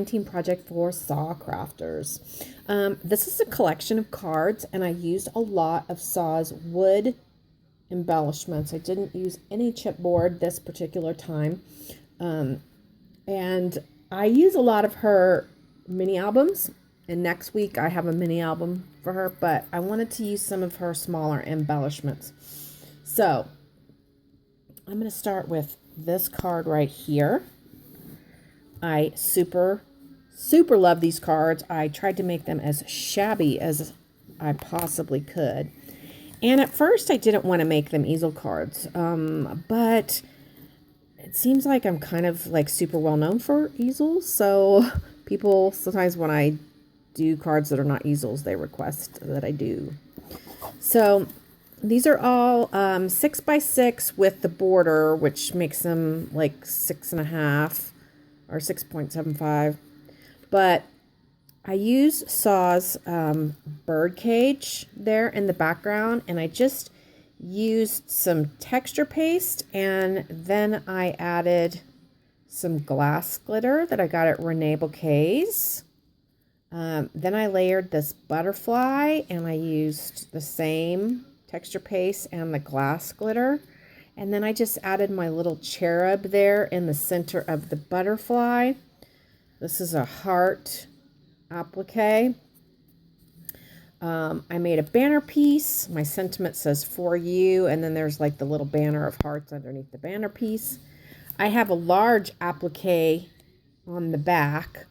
2019 project for SaCrafters. This is a collection of cards, and I used a lot of Sa's wood embellishments. I didn't use any chipboard this particular time. And I use a lot of her mini albums, and next week I have a mini album for her, but I wanted to use some of her smaller embellishments. So I'm going to start with this card right here. I super love these cards. I tried to make them as shabby as I possibly could. And at first I didn't want to make them easel cards, but it seems like I'm kind of like super well known for easels. So people sometimes when I do cards that are not easels, they request that I do. So these are all 6x6 with the border, which makes them like 6.5 or 6.75. But I use Sa's bird cage there in the background, and I just used some texture paste, and then I added some glass glitter that I got at Renee Bouquets. Then I layered this butterfly, and I used the same texture paste and the glass glitter. And then I just added my little cherub there in the center of the butterfly. This is a heart applique. I made a banner piece. My sentiment says for you, and then there's like the little banner of hearts underneath the banner piece. I have a large applique on the back,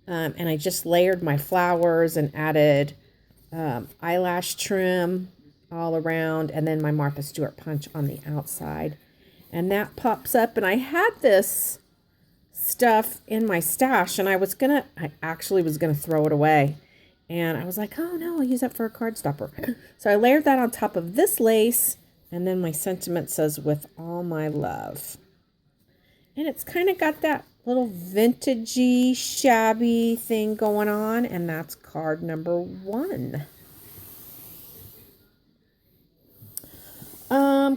and I just layered my flowers and added eyelash trim all around, and then my Martha Stewart punch on the outside. And that pops up, and I had this stuff in my stash, and I actually was gonna throw it away. And I was like, oh no, I'll use that for a card stopper. So I layered that on top of this lace, and then my sentiment says, with all my love. And it's kind of got that little vintagey, shabby thing going on, and that's card number 1.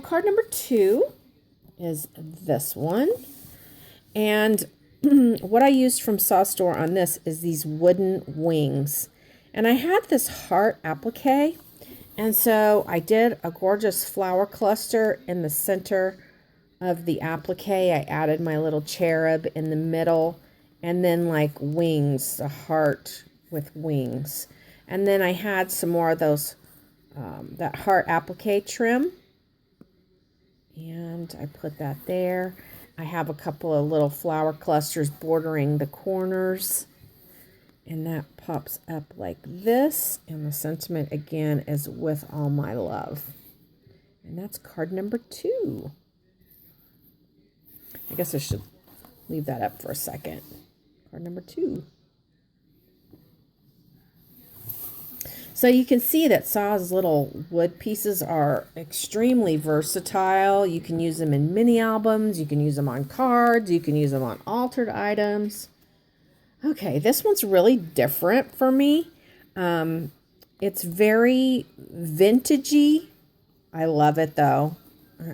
Card number 2 is this one. And what I used from Saw Store on this is these wooden wings. And I had this heart applique, and so I did a gorgeous flower cluster in the center of the applique. I added my little cherub in the middle, and then like wings, a heart with wings. And then I had some more of those, that heart applique trim, and I put that there. I have a couple of little flower clusters bordering the corners, and that pops up like this, and the sentiment again is with all my love. And that's card number 2. I guess I should leave that up for a second. Card number 2. So you can see that Sa's little wood pieces are extremely versatile. You can use them in mini albums, you can use them on cards, you can use them on altered items. Okay, this one's really different for me. It's very vintagey. I love it though,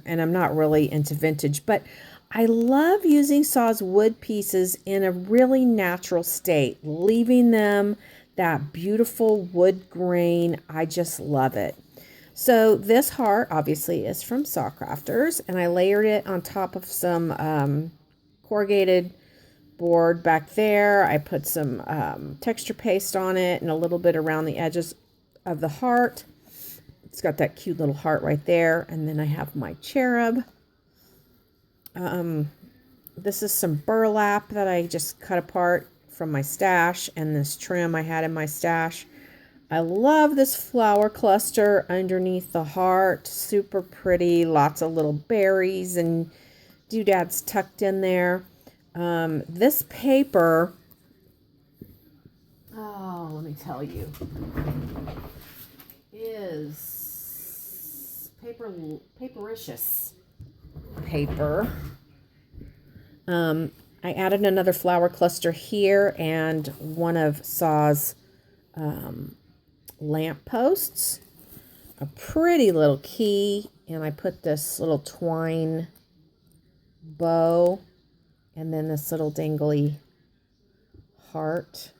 and I'm not really into vintage, but I love using Sa's wood pieces in a really natural state, leaving them that beautiful wood grain. I just love it. So this heart obviously is from SaCrafters, and I layered it on top of some corrugated board back there. I put some texture paste on it and a little bit around the edges of the heart. It's got that cute little heart right there. And then I have my cherub. This is some burlap that I just cut apart from my stash, and this trim I had in my stash. I love this flower cluster underneath the heart. Super pretty. Lots of little berries and doodads tucked in there. This paper, let me tell you, is papericious paper. I added another flower cluster here and one of Sa's lamp posts, a pretty little key, and I put this little twine bow and then this little dangly heart.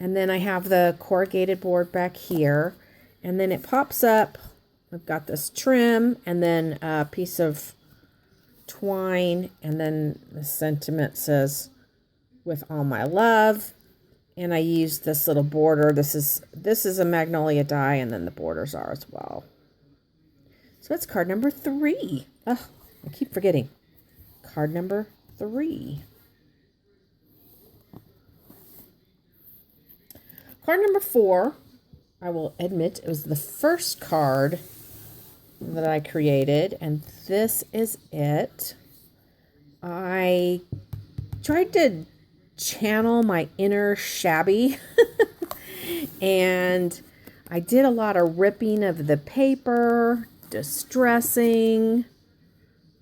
And then I have the corrugated board back here. And then it pops up. I've got this trim and then a piece of twine. And then the sentiment says, with all my love. And I used this little border. This is a magnolia die, and then the borders are as well. So that's card number 3. Oh, I keep forgetting. Card number 3. Card number 4, I will admit, it was the first card that I created, and this is it. I tried to channel my inner Shabby and I did a lot of ripping of the paper, distressing,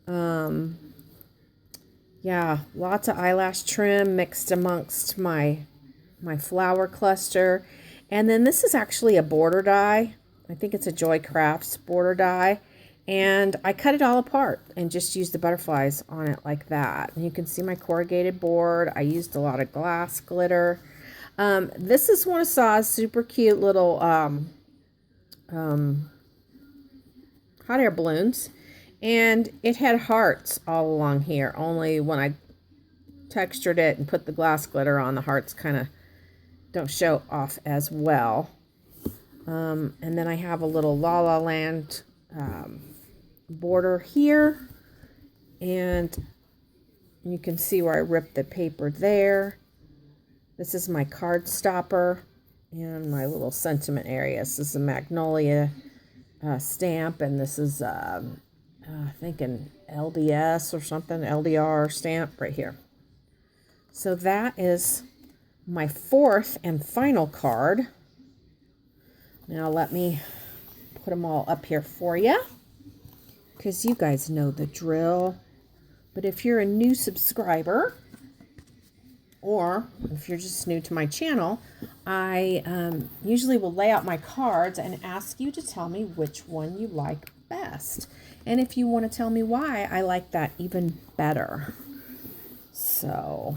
yeah, lots of eyelash trim mixed amongst my flower cluster. And then this is actually a border die. I think it's a Joy Crafts border die. And I cut it all apart and just used the butterflies on it like that. And you can see my corrugated board. I used a lot of glass glitter. This is one of Sa's super cute little hot air balloons. And it had hearts all along here. Only when I textured it and put the glass glitter on, the hearts kind of don't show off as well. And then I have a little La La Land border here, and you can see where I ripped the paper there. This is my card stopper and my little sentiment area. This is a magnolia stamp, and this is I think an LDS or something, LDR stamp right here. So that is my 4th and final card. Now let me put them all up here for you, because you guys know the drill. But if you're a new subscriber, or if you're just new to my channel, I usually will lay out my cards and ask you to tell me which one you like best. And if you want to tell me why, I like that even better. So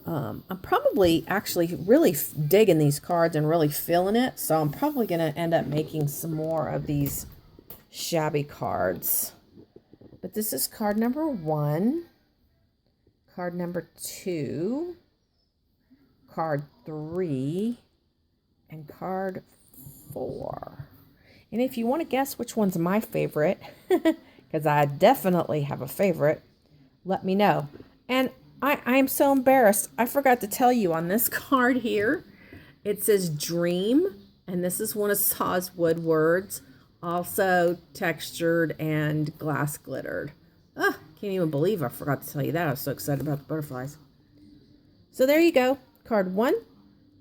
I'm probably actually really digging these cards and really feeling it. So I'm probably going to end up making some more of these Shabby cards. But this is card number 1, card number 2, card 3, and card 4. And if you want to guess which one's my favorite, because I definitely have a favorite, let me know. And I'm so embarrassed. I forgot to tell you on this card here, it says Dream, and this is one of Sa's wood words, also textured and glass glittered. Ah, can't even believe I forgot to tell you that. I was so excited about the butterflies. So there you go. Card 1,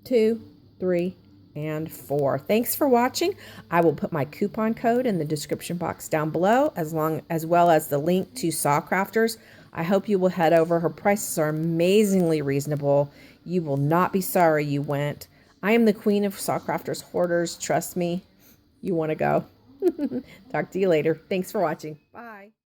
2, 3, and 4. Thanks for watching. I will put my coupon code in the description box down below, as well as the link to SaCrafters. I hope you will head over. Her prices are amazingly reasonable. You will not be sorry you went. I am the queen of SaCrafters hoarders. Trust me, you want to go. Talk to you later. Thanks for watching. Bye.